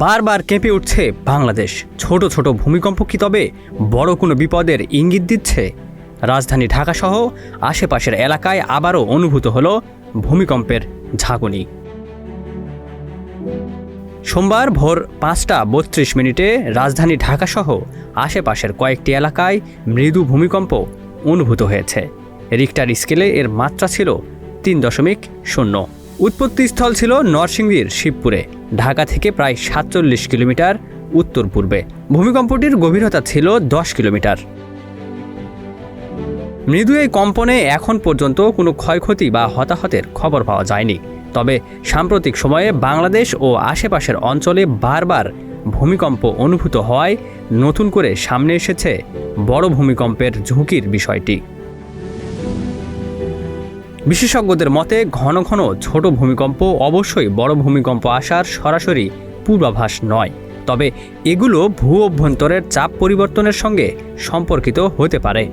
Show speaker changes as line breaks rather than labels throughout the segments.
বারবার কেঁপে উঠছে বাংলাদেশ। ছোট ছোট ভূমিকম্প কি তবে বড় কোনো বিপদের ইঙ্গিত দিচ্ছে? রাজধানী ঢাকাসহ আশেপাশের এলাকায় আবারও অনুভূত হলো ভূমিকম্পের ঝাঁকুনি। সোমবার ভোর ৫টা ৩২ রাজধানী ঢাকাসহ আশেপাশের কয়েকটি এলাকায় মৃদু ভূমিকম্প অনুভূত হয়েছে। রিক্টার স্কেলে এর মাত্রা ছিল ৩.০। উৎপত্তিস্থল ছিল নরসিংদীর শিবপুরে, ঢাকা থেকে প্রায় ৪৭ কিলোমিটার উত্তর পূর্বে। ভূমিকম্পটির গভীরতা ছিল ১০ কিলোমিটার। মৃদু এই কম্পনে এখন পর্যন্ত কোনো ক্ষয়ক্ষতি বা হতাহতের খবর পাওয়া যায়নি। তবে সাম্প্রতিক সময়ে বাংলাদেশ ও আশেপাশের অঞ্চলে বারবার ভূমিকম্প অনুভূত হওয়ায় নতুন করে সামনে এসেছে বড় ভূমিকম্পের ঝুঁকির বিষয়টি। বিশেষজ্ঞদের মতে ঘন ঘন ছোট ভূমিকম্প অবশ্যই বড় ভূমিকম্প আসার সরাসরি পূর্বাভাস নয়, তবে এগুলো ভূ অভ্যন্তরের চাপ পরিবর্তনের সঙ্গে সম্পর্কিত হতে পারে।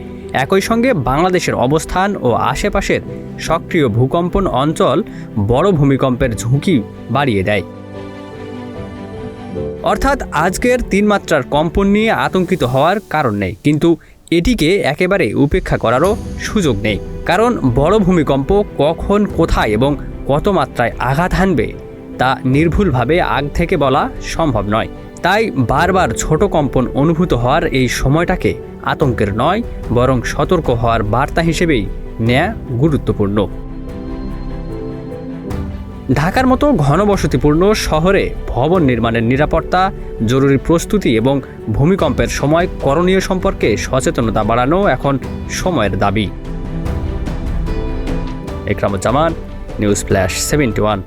একই সঙ্গে বাংলাদেশের অবস্থান ও আশেপাশের সক্রিয় ভূকম্পন অঞ্চল বড় ভূমিকম্পের ঝুঁকি বাড়িয়ে দেয়। অর্থাৎ আজকের ৩ মাত্রার কম্পন নিয়ে আতঙ্কিত হওয়ার কারণ নেই, কিন্তু এটিকে একেবারে উপেক্ষা করারও সুযোগ নেই। কারণ বড় ভূমিকম্প কখন, কোথায় এবং কত মাত্রায় আঘাত হানবে তা নির্ভুলভাবে আগ থেকে বলা সম্ভব নয়। তাই বারবার ছোট কম্পন অনুভূত হওয়ার এই সময়টাকে আতঙ্কের নয়, বরং সতর্ক হওয়ার বার্তা হিসেবেই নেওয়া গুরুত্বপূর্ণ। ঢাকার মতো ঘনবসতিপূর্ণ শহরে ভবন নির্মাণের নিরাপত্তা, জরুরি প্রস্তুতি এবং ভূমিকম্পের সময় করণীয় সম্পর্কে সচেতনতা বাড়ানো এখন সময়ের দাবি। Ekramuzzaman, news flash 71।